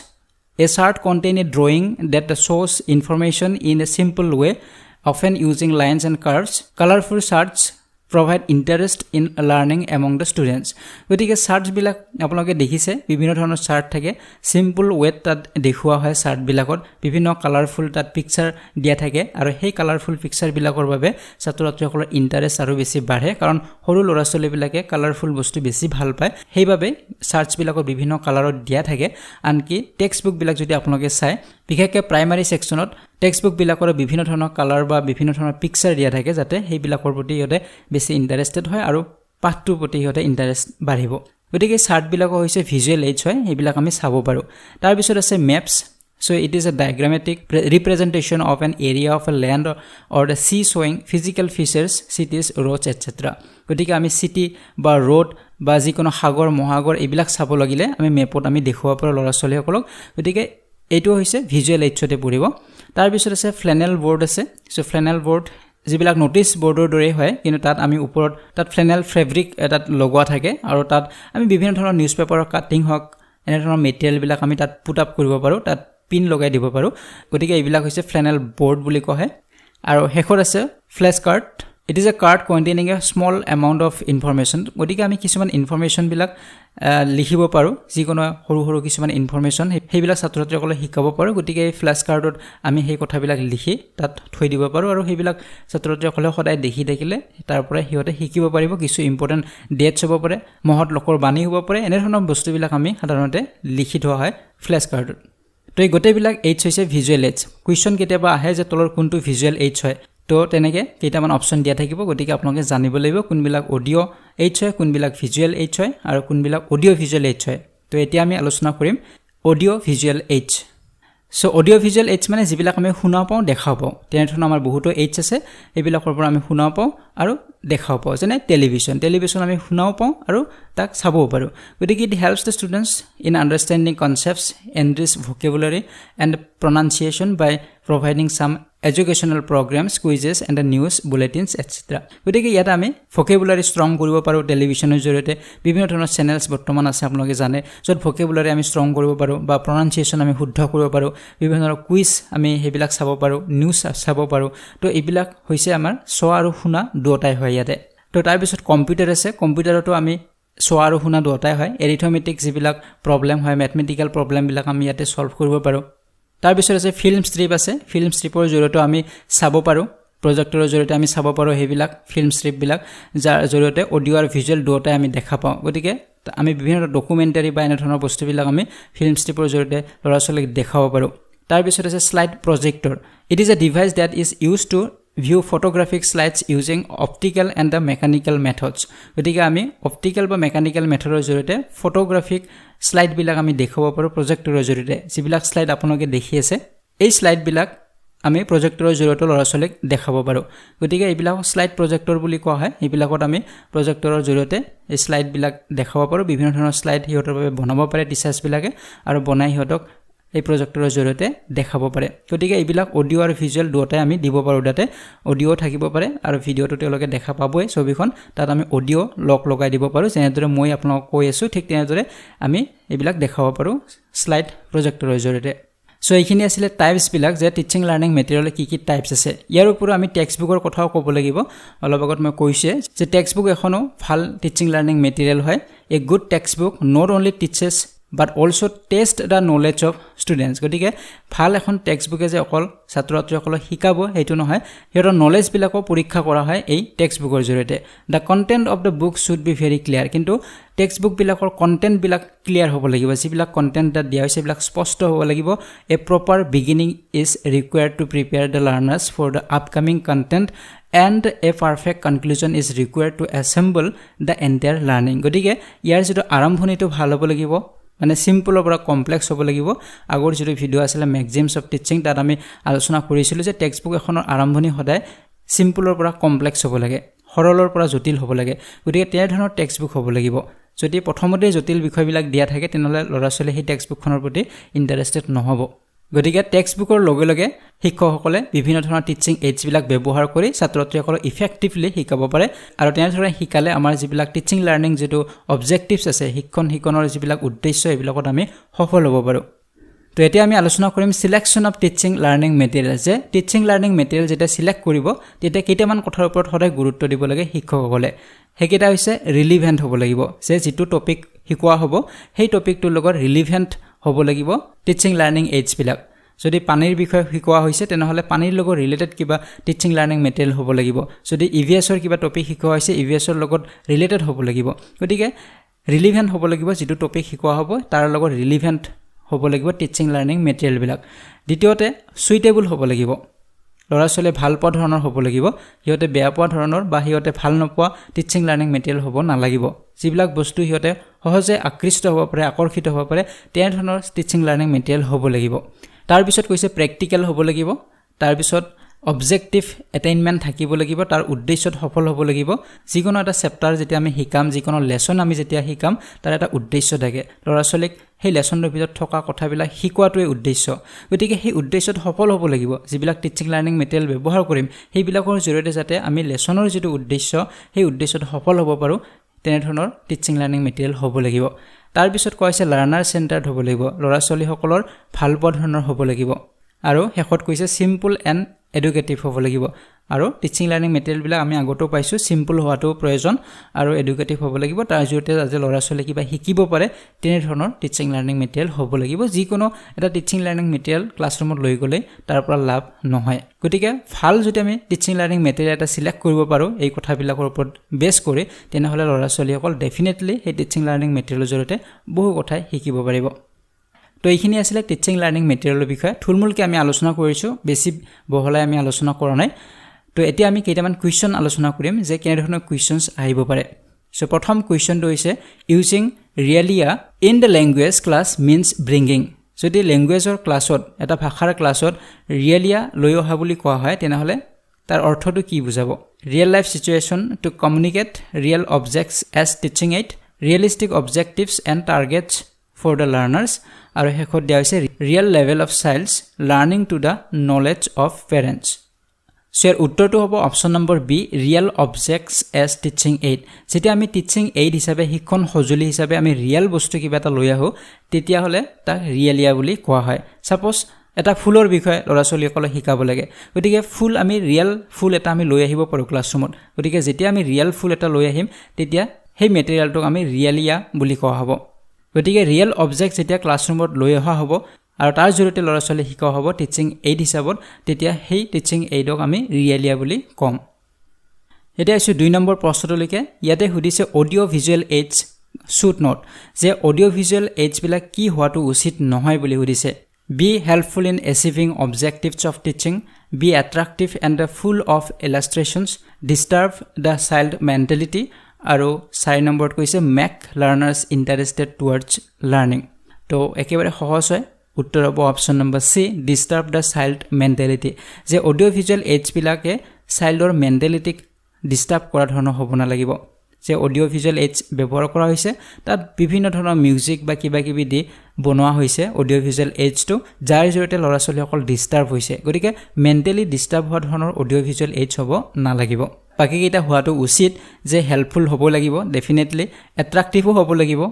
A chart contains a drawing that shows information in a simple way, often using lines and curves. Colorful charts provide interest in learning among the students. গতিকে চাৰ্টছ বিলাক আপোনালোকে দেখিছে বিভিন্ন ধৰণৰ চাৰ্ট থাকে সিম্পল ওয়েত তাত দেখুওৱা হয় চাৰ্ট বিলাকত বিভিন্ন কালাৰফুল তাত পিকচাৰ দিয়া থাকে আৰু সেই কালাৰফুল পিকচাৰ বিলাকৰ বাবে ছাত্ৰ-ছাত্ৰীসকলৰ ইন্টাৰেষ্ট আৰু বেছি বাঢ়ে কাৰণ সৰু ল'ৰা-ছোৱালী বিলাকে কালাৰফুল বস্তু বেছি ভাল পায় সেইবাবে চাৰ্টছ বিলাকত বিভিন্ন কালাৰত দিয়া থাকে আনকি টেক্সট বুক বিলাক যদি আপোনালোকে চাই বিশেষকৈ প্ৰাইমাৰী সেকশনত টেক্সট বুক বিলাকৰ বিভিন্ন ধৰণৰ কালাৰ বা বিভিন্ন ধৰণৰ পিকচাৰ দিয়া থাকে যাতে সেইবিলাকৰ প্ৰতি ইহঁতে বেছি ইন্টাৰেষ্টেড হয় আৰু পাঠটোৰ প্ৰতি ইহঁতে ইন্টাৰেষ্ট বাঢ়িব গতিকে চাৰ্ট বিলাক হৈছে ভিজুৱেল এইডছ হয় এইবিলাক আমি চাব পাৰোঁ তাৰ পিছত আছে maps so it is a diagrammatic representation of an area of a land or the sea showing physical features cities roads etc গতিকে আমি সিটি বা ৰোড বা যিকোনো সাগৰ মহাগৰ এইবিলাক চাব লাগিলে আমি মেপত আমি দেখুৱাব পাৰোঁ ল'ৰা-ছোৱালীসকলক গতিকে এইটো হৈছে ভিজুৱেল এইডছতে পৰিব তাৰ পিছত আছে ফ্লেনেল বোৰ্ড আছে সো ফ্লেনেল বোৰ্ড যিবিলাক নোটিছ বোৰ্ডৰ দৰে হয় কিন্তু তাত আমি ওপৰত তাত ফ্লেনেল ফেব্ৰিক এটাত লগোৱা থাকে আৰু তাত আমি বিভিন্ন ধৰণৰ নিউজ পেপাৰৰ কাটিং হওক এনে ধৰণৰ মেটেৰিয়েলবিলাক আমি তাত পুট আপ কৰিব পাৰোঁ, তাত পিন লগাই দিব পাৰোঁ। গতিকে এইবিলাক হৈছে ফ্লেনেল বৰ্ড বুলি কোৱা হয়। আৰু শেষত আছে flash card. It is a card containing a small amount of information. গতিকে আমি কিছুমান ইনফৰমেশ্যনবিলাক লিখিব পাৰোঁ, যিকোনো সৰু সৰু কিছুমান ইনফৰমেশ্যন সেইবিলাক ছাত্ৰ ছাত্ৰীসকলে শিকাব পাৰোঁ। গতিকে এই ফ্লেছ কাৰ্ডত আমি সেই কথাবিলাক লিখি তাত থৈ দিব পাৰোঁ আৰু সেইবিলাক ছাত্ৰ ছাত্ৰীসকলে সদায় দেখি থাকিলে তাৰ পৰা সিহঁতে শিকিব পাৰিব। কিছু ইম্পৰ্টেণ্ট ডেটছ হ'ব পাৰে, মহৎ লোকৰ বাণী হ'ব পাৰে, এনেধৰণৰ বস্তুবিলাক আমি সাধাৰণতে লিখি থোৱা হয় ফ্লেছ কাৰ্ডত। তো এই গোটেইবিলাক এইডছ হৈছে ভিজুৱেল এইডছ। কুৱেশ্যন কেতিয়াবা আহে যে তলৰ কোনটো ভিজুৱেল এইডছ হয়, তো তেনেকৈ কেইটামান অপশ্যন দিয়া থাকিব। গতিকে আপোনালোকে জানিব লাগিব কোনবিলাক অডিঅ' এইডছ হয়, কোনবিলাক ভিজুৱেল এইডছ হয় আৰু কোনবিলাক অডিঅ' ভিজুৱেল এইডছ হয়। তো এতিয়া আমি আলোচনা কৰিম অডিঅ' ভিজুৱেল এইডছ। চ' অডিঅ' ভিজুৱেল এইডছ মানে যিবিলাক আমি শুনাও পাওঁ, দেখাও পাওঁ। তেনেধৰণৰ আমাৰ বহুতো এইডছ আছে, এইবিলাকৰ পৰা আমি শুনাও পাওঁ আৰু দেখাও পাওঁ। যেনে টেলিভিশ্যন আমি শুনাও পাওঁ আৰু তাক চাবও পাৰোঁ। গতিকে it helps the students in understanding concepts, enrich vocabulary and pronunciation by providing some educational programmes, quizzes and the news bulletins etcetera. গতিকে ইয়াত আমি ভকেবুলাৰী ষ্ট্ৰং কৰিব পাৰোঁ টেলিভিশ্যনৰ জৰিয়তে। বিভিন্ন ধৰণৰ চেনেলছ বৰ্তমান আছে আপোনালোকে জানে, য'ত ভকেবুলাৰী আমি ষ্ট্ৰং কৰিব পাৰোঁ বা প্ৰনাউন্সিয়েশ্যন আমি শুদ্ধ কৰিব পাৰোঁ। বিভিন্ন ধৰণৰ কুইজ আমি সেইবিলাক চাব পাৰোঁ, নিউজ চাব পাৰোঁ। তো এইবিলাক হৈছে আমাৰ চোৱা আৰু শুনা দুয়োটাই হয় ইয়াতে। তো তাৰপিছত কম্পিউটাৰ আছে, কম্পিউটাৰতো আমি চোৱা আৰু শুনা দুয়োটাই হয়। এৰিথমেটিক যিবিলাক প্ৰব্লেম হয়, মেথমেটিকেল প্ৰব্লেমবিলাক আমি ইয়াতে ছল্ভ কৰিব পাৰোঁ। তাৰপিছত আছে ফিল্ম ষ্ট্ৰিপ আছে, ফিল্ম ষ্ট্ৰিপৰ জৰিয়তে আমি চাব পাৰোঁ, প্ৰজেক্টৰৰ জৰিয়তে আমি চাব পাৰোঁ সেইবিলাক ফিল্ম ষ্ট্ৰিপবিলাক, যাৰ জৰিয়তে অডিঅ' আৰু ভিজুৱেল দুয়োটাই আমি দেখা পাওঁ। গতিকে আমি বিভিন্ন ডকুমেণ্টাৰী বা এনেধৰণৰ বস্তুবিলাক আমি ফিল্ম ষ্ট্ৰিপৰ জৰিয়তে ল'ৰা ছোৱালীক দেখাব পাৰোঁ। তাৰপিছত আছে slide projector. It is a device that is use to view photographic slides using optical and the mechanical methods. গতিকে আমি অপটিকেল বা মেকানিকেল মেথডৰ জৰিয়তে ফটোগ্ৰাফিক শ্লাইডবিলাক আমি দেখুৱাব পাৰোঁ প্ৰজেক্টৰৰ জৰিয়তে। যিবিলাক শ্লাইড আপোনালোকে দেখি আছে, এই শ্লাইডবিলাক আমি প্ৰজেক্টৰৰ জৰিয়তে ল'ৰা ছোৱালীক দেখাব পাৰোঁ। গতিকে এইবিলাক শ্লাইড প্ৰজেক্টৰ বুলি কোৱা হয়। এইবিলাকত আমি প্ৰজেক্টৰৰ জৰিয়তে এই শ্লাইডবিলাক দেখাব পাৰোঁ। বিভিন্ন ধৰণৰ শ্লাইড সিহঁতৰ বাবে বনাব পাৰে টিচাৰ্ছবিলাকে আৰু বনাই সিহঁতক এই প্ৰজেক্টৰৰ জৰিয়তে দেখাব পাৰে। গতিকে এইবিলাক অডিঅ' আৰু ভিজুৱেল দুয়োটাই আমি দিব পাৰোঁ। তাতে অডিঅ' থাকিব পাৰে আৰু ভিডিঅ'টো তেওঁলোকে দেখা পাবই ছবিখন। তাত আমি অডিঅ' লগাই দিব পাৰোঁ। যেনেদৰে মই আপোনালোকক কৈ আছোঁ, ঠিক তেনেদৰে আমি এইবিলাক দেখাব পাৰোঁ শ্লাইড প্ৰজেক্টৰৰ জৰিয়তে। চ' এইখিনি আছিলে টাইপছবিলাক, যে টিচিং লাৰ্ণিং মেটেৰিয়েলৰ কি টাইপছ আছে। ইয়াৰ উপৰিও আমি টেক্সট বুকৰ কথাও ক'ব লাগিব। অলপ আগত মই কৈছোঁৱে যে টেক্সট বুক এখনো ভাল টিচিং লাৰ্ণিং মেটেৰিয়েল হয়। A good textbook not only teaches but also' test the knowledge of students. গতিকে ভাল এখন টেক্সট বুকে যে অকল ছাত্ৰ ছাত্ৰীসকলক শিকাব সেইটো নহয়, সিহঁতৰ নলেজবিলাকো পৰীক্ষা কৰা হয় এই টেক্সট বুকৰ জৰিয়তে। The content of the book should be very clear. কিন্তু টেক্সট বুকবিলাকৰ কণ্টেণ্টবিলাক ক্লিয়াৰ হ'ব লাগিব। যিবিলাক কণ্টেণ্ট তাত দিয়া হৈছে সেইবিলাক স্পষ্ট হ'ব লাগিব। A proper beginning is required to prepare the learners for the upcoming content and a perfect conclusion is required to assemble the entire learning. গতিকে ইয়াৰ যিটো আৰম্ভণিটো ভাল হ'ব লাগিব, মানে চিম্পলৰ পৰা কমপ্লেক্স হ'ব লাগিব। আগৰ যিটো ভিডিঅ' আছিলে মেক্সিমছ অফ টিচিং, তাত আমি আলোচনা কৰিছিলোঁ যে টেক্সট বুক এখনৰ আৰম্ভণি সদায় চিম্পলৰ পৰা কমপ্লেক্স হ'ব লাগে, সৰলৰ পৰা জটিল হ'ব লাগে। গতিকে তেনেধৰণৰ টেক্সট বুক হ'ব লাগিব। যদি প্ৰথমতে জটিল বিষয়বিলাক দিয়া থাকে তেনেহ'লে ল'ৰা ছোৱালীয়ে সেই টেক্সট বুকখনৰ প্ৰতি ইণ্টাৰেষ্টেড নহ'ব। গতিকে টেক্সট বুকৰ লগে লগে শিক্ষকসকলে বিভিন্ন ধৰণৰ টিচিং এইডছবিলাক ব্যৱহাৰ কৰি ছাত্ৰ ছাত্ৰীসকলক ইফেক্টিভলি শিকাব পাৰে। আৰু তেনেধৰণে শিকালে আমাৰ যিবিলাক টিচিং লাৰ্ণিং যিটো অবজেক্টিভছ আছে, শিক্ষণৰ যিবিলাক উদ্দেশ্য, এইবিলাকত আমি সফল হ'ব পাৰোঁ। তো এতিয়া আমি আলোচনা কৰিম selection of teaching learning material. যে টিচিং লাৰ্ণিং মেটেৰিয়েল যেতিয়া চিলেক্ট কৰিব তেতিয়া কেইটামান কথাৰ ওপৰত সদায় গুৰুত্ব দিব লাগে শিক্ষকসকলে। সেইকেইটা হৈছে ৰিলিভেণ্ট হ'ব লাগিব, যে যিটো টপিক শিকোৱা হ'ব সেই টপিকটোৰ লগত ৰিলিভেণ্ট হ'ব লাগিব টিচিং লাৰ্ণিং এইডছবিলাক। যদি পানীৰ বিষয়ে শিকোৱা হৈছে তেনেহ'লে পানীৰ লগত ৰিলেটেড কিবা টিচিং লাৰ্ণিং মেটেৰিয়েল হ'ব লাগিব। যদি EVS-ৰ কিবা টপিক শিকোৱা হৈছে EVS-ৰ লগত ৰিলেটেড হ'ব লাগিব। গতিকে ৰিলিভেণ্ট হ'ব লাগিব, যিটো টপিক শিকোৱা হ'ব তাৰ লগত ৰিলিভেণ্ট হ'ব লাগিব টিচিং লাৰ্ণিং মেটেৰিয়েলবিলাক। দ্বিতীয়তে চুইটেবল হ'ব লাগিব, ল'ৰা ছোৱালীয়ে ভাল পোৱা ধৰণৰ হ'ব লাগিব। সিহঁতে বেয়া পোৱা ধৰণৰ বা সিহঁতে ভাল নোপোৱা টিচিং লাৰ্ণিং মেটেৰিয়েল হ'ব নালাগিব। যিবিলাক বস্তু সিহঁতে সহজে আকৃষ্ট হ'ব পাৰে, আকৰ্ষিত হ'ব পাৰে, তেনেধৰণৰ টিচিং লাৰ্ণিং মেটেৰিয়েল হ'ব লাগিব। তাৰপিছত কৈছে প্ৰেক্টিকেল হ'ব লাগিব। তাৰপিছত অবজেক্টিভ এটেইনমেণ্ট থাকিব লাগিব, তাৰ উদ্দেশ্যত সফল হ'ব লাগিব। যিকোনো এটা চেপ্টাৰ যেতিয়া আমি শিকাম, যিকোনো লেচন আমি যেতিয়া শিকাম, তাৰ এটা উদ্দেশ্য থাকে। ল'ৰা ছোৱালীক সেই লেচনটোৰ ভিতৰত থকা কথাবিলাক শিকোৱাটোৱে উদ্দেশ্য। গতিকে সেই উদ্দেশ্যত সফল হ'ব লাগিব। যিবিলাক টিচিং লাৰ্ণিং মেটেৰিয়েল ব্যৱহাৰ কৰিম সেইবিলাকৰ জৰিয়তে যাতে আমি লেচনৰ যিটো উদ্দেশ্য সেই উদ্দেশ্যত সফল হ'ব পাৰোঁ, তেনেধৰণৰ টিচিং লাৰ্ণিং মেটেৰিয়েল হ'ব লাগিব। তাৰ পিছত কৈছে লাৰ্নাৰ চেণ্টাৰ্ড হ'ব লাগিব ল'ৰা ছোৱালীসকলৰ ভাল পোৱা ধৰণৰ হ'ব লাগিব আৰু শেষত কৈছে সিম্পল এণ্ড এডুকেটিভ হ'ব লাগিব আৰু টিচিং লাৰ্নিং মেটেৰিয়েল বিলাক আমি আগতেও পাইছো সিম্পল হোৱাটো প্ৰয়োজন আৰু এডুকেটিভ হ'ব লাগিব তাৰ জৰিয়তে যাতে ল'ৰা ছোৱালী কিবা শিকিব পাৰে তেনে ধৰণৰ টিচিং লাৰ্নিং মেটেৰিয়েল হ'ব লাগিব যিকোনো এটা টিচিং লাৰ্নিং মেটেৰিয়েল ক্লাছৰুমত লৈ গ'লে তাৰ পৰা লাভ নহয় গতিকে ভাল যদি আমি টিচিং লাৰ্নিং মেটেৰিয়েল এটা সিলেক্ট কৰিব পাৰো এই কথাবিলাকৰ ওপৰত বেছ কৰি তেনেহলে ল'ৰা ছোৱালীসকল ডেফিনেটলি এই টিচিং লাৰ্নিং মেটেৰিয়েলৰ জৰিয়তে বহু কথাই শিকিব পাৰিব তো এইখিনি আছিল টিচিং লাৰ্নিং মেটেৰিয়েলৰ বিষয়ে থুলমূলকৈ আমি আলোচনা কৰিছো বেছি বহলাই আমি আলোচনা কৰা নাই তো এতিয়া আমি কেইটামান কুৱেশ্যন আলোচনা কৰিম যে কেনে ধৰণৰ কুৱেশ্যনছ আহিব পাৰে সো প্ৰথম কুৱেশ্যনটো হৈছে using realia in the language class means bringing যদি লেংগুৱেজৰ ক্লাছত এটা ভাষাৰ ক্লাছত ৰিয়েলিয়া লৈ অহা বুলি কোৱা হয় তেনেহলে তাৰ অৰ্থটো কি বুজাব real life situation to communicate real objects as teaching aid realistic objectives and targets for the learners আৰু শেষত দিয়া হৈছে real level of child's learning to the knowledge of parents so ইয়াৰ উত্তৰটো হ'ব option number B real objects as teaching aid যেতিয়া আমি টিচিং এইড হিচাপে শিক্ষণ সঁজুলি হিচাপে আমি ৰিয়েল বস্তু কিবা এটা লৈ আহোঁ তেতিয়াহ'লে তাক ৰিয়েলিয়া বুলি কোৱা হয় সাপোজ এটা ফুলৰ বিষয়ে ল'ৰা ছোৱালীসকলক শিকাব লাগে গতিকে ফুল আমি ৰিয়েল ফুল এটা আমি লৈ আহিব পাৰোঁ ক্লাছৰুমত গতিকে যেতিয়া আমি ৰিয়েল ফুল এটা লৈ আহিম তেতিয়া সেই মেটেৰিয়েলটোক আমি ৰিয়েলিয়া বুলি কোৱা হ'ব গতিকে ৰিয়েল অবজেক্ট যেতিয়া ক্লাছৰুমত লৈ অহা হ'ব আৰু তাৰ জৰিয়তে ল'ৰা ছোৱালী শিকা হ'ব টিচিং এইড হিচাপত তেতিয়া সেই টিচিং এইডক আমি ৰিয়েলিয়া বুলি ক'ম এতিয়া আছো 2 নম্বৰ প্ৰশ্নটোলৈকে ইয়াতে সুধিছে audio' visual aids should not যে অডিঅ' ভিজুৱেল এইডছবিলাক কি হোৱাটো উচিত নহয় বুলি সুধিছে be helpful in achieving objectives of teaching be attractive and full of illustrations disturb the child mentality আৰু 4 নম্বৰত কৈছে make learners interested towards learning তো একেবাৰে সহজ হয় উত্তৰ হ'ব option number C disturb the child mentality যে অডিঅ' ভিজুৱেল এইডছবিলাকে চাইল্ডৰ মেণ্টেলিটিক ডিষ্টাৰ্ব কৰা ধৰণৰ হ'ব নালাগিব যে অডিঅ' ভিজুৱেল এইডছ ব্যৱহাৰ কৰা হৈছে তাত বিভিন্ন ধৰণৰ মিউজিক বা কিবা কিবি দি বনোৱা হৈছে অডিঅ' ভিজুৱেল এইডছটো যাৰ জৰিয়তে ল'ৰা ছোৱালীসকল ডিষ্টাৰ্ব হৈছে গতিকে মেণ্টেলি ডিষ্টাৰ্ব হোৱা ধৰণৰ অডিঅ' ভিজুৱেল এইডছ হ'ব নালাগিব বাকীকেইটা হোৱাটো উচিত যে হেল্পফুল হ'ব লাগিব ডেফিনেটলি এট্ৰাক্টিভো হ'ব লাগিব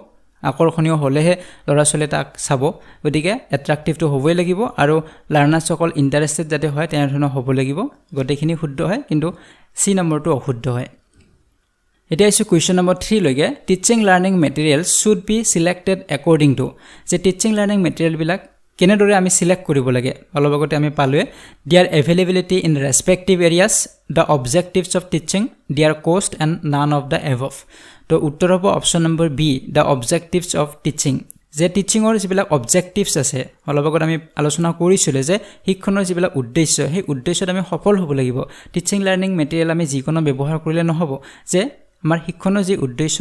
আকৰ্ষণীয় হ'লেহে ল'ৰা ছোৱালীয়ে তাক চাব গতিকে এট্ৰাক্টিভটো হ'বই লাগিব আৰু লাৰ্নাৰ্ছসকল ইণ্টাৰেষ্টেড যাতে হয় তেনেধৰণৰ হ'ব লাগিব গোটেইখিনি শুদ্ধ হয় কিন্তু চি নম্বৰটো অশুদ্ধ হয় এতিয়া আছো কুৱেশ্যন নম্বৰ 3 লৈকে teaching learning materials should be selected according to যে টিচিং লাৰ্নিং মেটেৰিয়েলবিলাক কেনেদৰে আমি সিলেক্ট কৰিব লাগে অলপ আগতে আমি পালোৱে their availability in respective areas the objectives of teaching their cost and none of the above তো উত্তৰ হ'ব option number B the objectives of teaching যে টিচিঙৰ যিবিলাক অবজেক্টিভছ আছে অলপ আগতে আমি আলোচনা কৰিছিলোঁ যে শিক্ষণৰ যিবিলাক উদ্দেশ্য সেই উদ্দেশ্যত আমি সফল হ'ব লাগিব টিচিং লাৰ্নিং মেটেৰিয়েল আমি যিকোনো ব্যৱহাৰ কৰিলে নহ'ব যে আমাৰ শিক্ষণৰ যি উদ্দেশ্য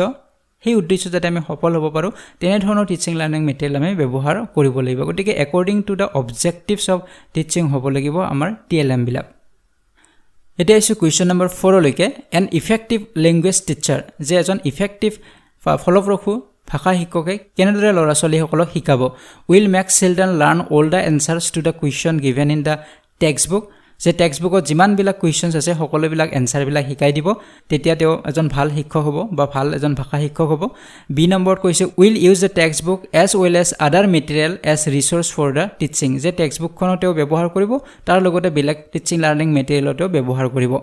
সেই উদ্দেশ্য যাতে আমি সফল হ'ব পাৰোঁ তেনেধৰণৰ টিচিং লাৰ্নিং মেটেৰিয়েল আমি ব্যৱহাৰ কৰিব লাগিব গতিকে according to the objectives of teaching হ'ব লাগিব আমাৰ TLM বিলাক এতিয়া আছো কুৱেশ্যন নম্বৰ 4 লৈকে এন ইফেক্টিভ লেংগুৱেজ টিচাৰ যে এজন ইফেক্টিভ ফলপ্ৰসূ ভাষা শিক্ষকে কেনেদৰে ল'ৰা ছোৱালীসকলক শিকাব will make children learn all the answers to the question given in the text book যে টেক্সট বুকত যিমানবিলাক কুৱেশ্যনছ আছে সকলোবিলাক এনচাৰবিলাক শিকাই দিব তেতিয়া তেওঁ এজন ভাল শিক্ষক হ'ব বা ভাল এজন ভাষা শিক্ষক হ'ব বি নম্বৰত কৈছে will use the textbook as well as other material as resource for the teaching যে টেক্সট বুকখনো তেওঁ ব্যৱহাৰ কৰিব তাৰ লগতে বেলেগ টিচিং লাৰ্নিং মেটেৰিয়েলতো ব্যৱহাৰ কৰিব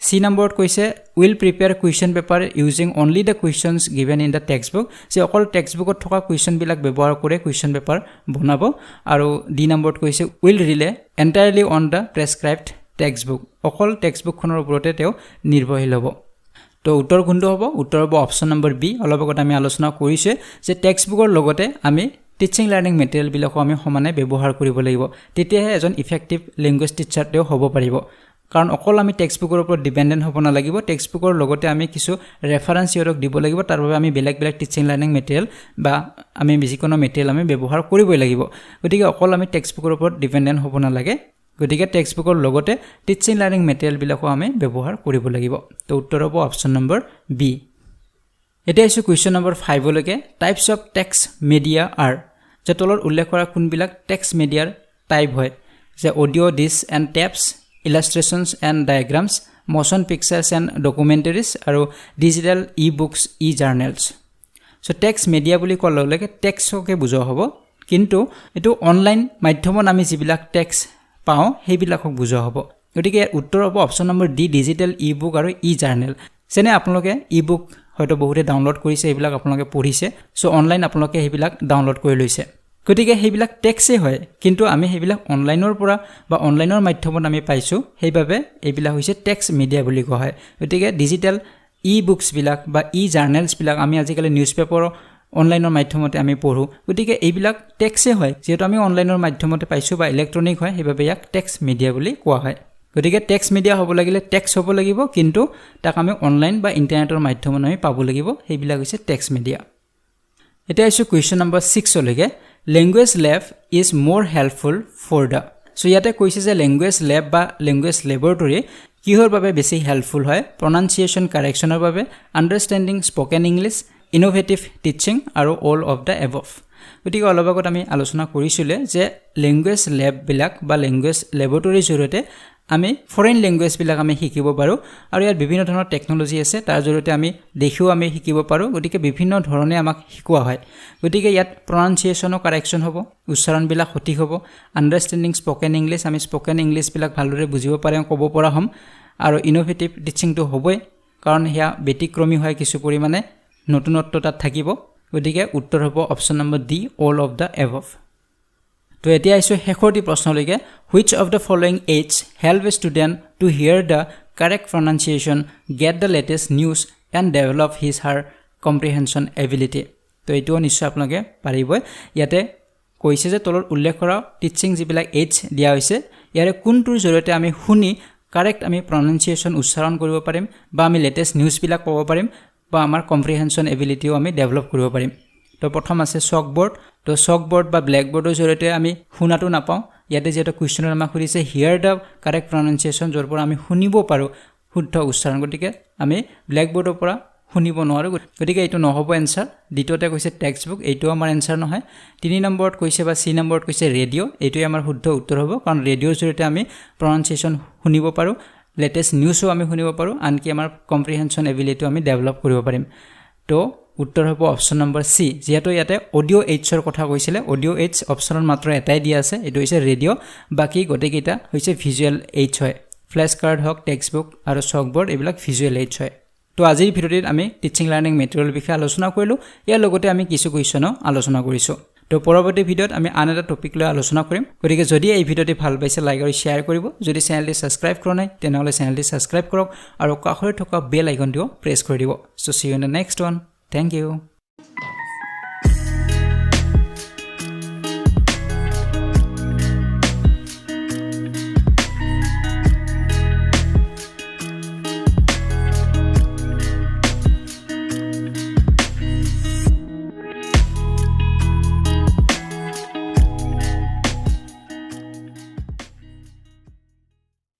সি নম্বৰত কৈছে will prepare question paper using only the questions given in the text book যে অকল টেক্সট বুকত থকা কুৱেশ্যনবিলাক ব্যৱহাৰ কৰি কুৱেশ্যন পেপাৰ বনাব আৰু ডি নম্বৰত কৈছে will rely entirely on the prescribed textbook অকল টেক্সট বুকখনৰ ওপৰতে তেওঁ নিৰ্ভৰশীল হ'ব তো উত্তৰ কোনটো হ'ব উত্তৰ হ'ব অপশ্যন নম্বৰ বি অলপ আগত আমি আলোচনা কৰিছোঁ যে টেক্সট বুকৰ লগতে আমি টিচিং লাৰ্নিং মেটেৰিয়েলবিলাকো আমি সমানে ব্যৱহাৰ কৰিব লাগিব তেতিয়াহে এজন ইফেক্টিভ লেংগুৱেজ টিচাৰ তেওঁ হ'ব পাৰিব কাৰণ অকল আমি টেক্সট বুকৰ ওপৰত ডিপেন্ডেন্ট হ'ব নালাগিব টেক্সট বুকৰ লগতে আমি কিছু ৰেফাৰেন্স ইয়ৰক দিব লাগিব তাৰ বাবে আমি বেলেগ বেলেগ টিচিং লাৰ্নিং মেটেৰিয়েল বা আমি যিকোনো মেটেৰিয়েল আমি ব্যৱহাৰ কৰিবই লাগিব গতিকে অকল আমি টেক্সট বুকৰ ওপৰত ডিপেন্ডেন্ট হ'ব নালাগে গতিকে টেক্সট বুকৰ লগতে টিচিং লাৰ্নিং মেটেৰিয়েলবিলাকো আমি ব্যৱহাৰ কৰিব লাগিব তো উত্তৰ হ'ব অপশ্যন নম্বৰ বি এতিয়া আছো কুৱেশ্যন নম্বৰ 5 লৈকে types of text media R যে তলত উল্লেখ কৰা কোনবিলাক টেক্সট মিডিয়াৰ টাইপ হয় যে audio' disc and tapes illustrations and diagrams motion pictures and documentaries আৰু digital e-books e-journals so text media বুলি কোৱাৰ লগে লগে টেক্সটকে বুজোৱা হ'ব কিন্তু এটো অনলাইন মাধ্যমত আমি যিবিলাক টেক্সট পাওঁ সেইবিলাকক বুজোৱা হ'ব গতিকে ইয়াৰ উত্তৰ হ'ব option number D digital e book আৰু ই-জাৰ্নেল যেনে আপোনালোকে ই-বুক হয়তো বহুতে ডাউনলোড কৰিছে এইবিলাক আপোনালোকে পঢ়িছে সো অনলাইন আপোনালোকে সেইবিলাক ডাউনলোড কৰি লৈছে গতিকে সেইবিলাক টেক্সটে হয় কিন্তু আমি সেইবিলাক অনলাইনৰ পৰা বা অনলাইনৰ মাধ্যমত আমি পাইছো সেইবাবে এইবিলাক হৈছে টেক্সট মিডিয়া বুলি কোৱা হয় গতিকে ডিজিটেল ই-বুকছ বিলাক বা ই-জাৰ্নেলছ বিলাক আমি আজিকালি নিউজপেপাৰ অনলাইনৰ মাধ্যমতে আমি পঢ়ো গতিকে এইবিলাক টেক্সটে হয় যেহেতু আমি অনলাইনৰ মাধ্যমতে পাইছো বা ইলেক্ট্ৰনিক হয় সেইবাবে ইয়াক টেক্সট মিডিয়া বুলি কোৱা হয় গতিকে টেক্সট মিডিয়া হ'ব লাগিলে টেক্সট হ'ব লাগিব কিন্তু তাক আমি অনলাইন বা ইন্টাৰনেটৰ মাধ্যমত আমি পাব লাগিব সেইবিলাক হৈছে টেক্সট মিডিয়া এটা আছে কোৱেশ্চন নম্বৰ 6 লৈকে language lab is more helpful for the so ইয়াতে কৈছে যে ল্যাঙ্গুৱেজ ল্যাব বা ল্যাঙ্গুৱেজ ল্যাবৰেটৰী কিহৰ বাবে বেছি হেল্পফুল হয় প্ৰনাউন্সিয়েচন কাৰেকচনৰ বাবে understanding spoken English innovative teaching আৰু অল অফ দা এবভ গতিকে অলপ আগত আমি আলোচনা কৰিছিলে যে ল্যাঙ্গুৱেজ ল্যাব বিলাক বা ল্যাঙ্গুৱেজ ল্যাবৰেটৰীৰ জৰিয়তে আমি ফৰেন ল্যাঙ্গুৱেজ বিলাক আমি শিকিব পাৰো আৰু ইয়াৰ বিভিন্ন ধৰণৰ টেকনলজি আছে তাৰ জৰিয়তে আমি দেখিও আমি শিকিব পাৰো গতিকে বিভিন্ন ধৰণে আমাক শিকোৱা হয় গতিকে ইয়াত প্ৰনাউন্সিয়েচনৰ কাৰেকচন হ'ব উচ্চাৰণ বিলাক সঠিক হ'ব আন্ডাৰষ্টেণ্ডিং স্পোকেন ইংলিছ আমি স্পোকেন ইংলিছ বিলাক ভালদৰে বুজিব পাৰিম ক'ব পৰা হ'ম আৰু ইনোভেটিভ টিচিংটো হ'বই কাৰণ হেয়া ব্যতিক্ৰমী হয় কিছু পৰিমাণে নতুনত্ব তাত থাকিব গতিকে উত্তৰ হ'ব option number D all of the above তো এতিয়া আইছো শেষৰটি প্ৰশ্নলৈকে which of the following aids help a student to hear the correct pronunciation get the latest news and develop his her comprehension ability তো এইটো নিশ্চয় আপোনালোকে পাৰিবই ইয়াতে কৈছে যে তলত উল্লেখ কৰা টিচিং যিবিলাক aids দিয়া হৈছে ইয়াৰে কোনটোৰ জৰিয়তে আমি শুনি কাৰেক্ট আমি pronunciation উচ্চাৰণ কৰিব পাৰিম বা আমি লেটেষ্ট নিউজ বিলাক পাব পাৰিম বা আমাৰ কম্প্ৰিহেনশন এবিলিটিও আমি ডেভেলপ কৰিব পাৰিম তো প্ৰথম আছে চকবোৰ্ড তো চকবোৰ্ড বা ব্ল্যাকবোৰ্ডৰ জৰিয়তে আমি শুনাটো নাপাওঁ ইয়াতে যেটা কোৱেশ্চনৰ আমাক সুধিছে হিয়াৰ দা কাৰেক্ট প্ৰনাউন্সিয়েচন যৰ পৰা আমি শুনিব পাৰো শুদ্ধ উচ্চাৰণ গতিকে আমি ব্ল্যাকবোৰ্ডৰ পৰা শুনিব নোৱাৰো গতিকে এইটো নহব এনসাৰ দ্বিতীয়তে কৈছে টেক্সট বুক এইটো আমাৰ এনসাৰ নহয় 3 নম্বৰত কৈছে বা 3 নম্বৰত কৈছে ৰেডিও এইটোই আমাৰ শুদ্ধ উত্তৰ হ'ব কাৰণ ৰেডিওৰ জৰিয়তে আমি প্ৰনাউন্সিয়েচন শুনিব পাৰো লেটেষ্ট নিউজও আমি শুনিব পাৰো আনকি আমাৰ কম্প্ৰিহেনশন এবিলিটিও আমি ডেভেলপ কৰিব পাৰিম তো উত্তৰ হ'ব অপচন নম্বৰ সি যেহেতু ইয়াতে অডিও এইডছৰ কথা কৈছিলে অডিও এইডছ অপচনত মাত্ৰ এটাই দিয়া আছে এটো হৈছে ৰেডিও বাকি গটেকিটা হৈছে ভিজুৱেল এইডছ হয় ফ্ল্যাশ কাৰ্ড হক টেক্সট বুক আৰু চকবোৰ্ড এইবিলাক ভিজুৱেল এইডছ হয় তো আজিৰ ভিডিঅ'ত আমি টিচিং লাৰ্নিং মেটেৰিয়েল বিষয়ে আলোচনা কৰিলো ইয়াৰ লগতে আমি কিছু কুৱেশ্চনো আলোচনা কৰিছো তো পৰৱৰ্তী ভিডিঅ'ত আমি আন এটা টপিক লৈ আলোচনা কৰিম গতিকে যদি এই ভিডিঅ'টি ভাল পাইছে লাইক আৰু শেয়াৰ কৰিব যদি চেনেলটি সাবস্ক্ৰাইব কৰা নাই তেনেহলে চেনেলটি সাবস্ক্ৰাইব কৰক আৰু কাষৰে থকা বেল আইকনটো প্ৰেছ কৰি দিব so C U in the next one Thank you.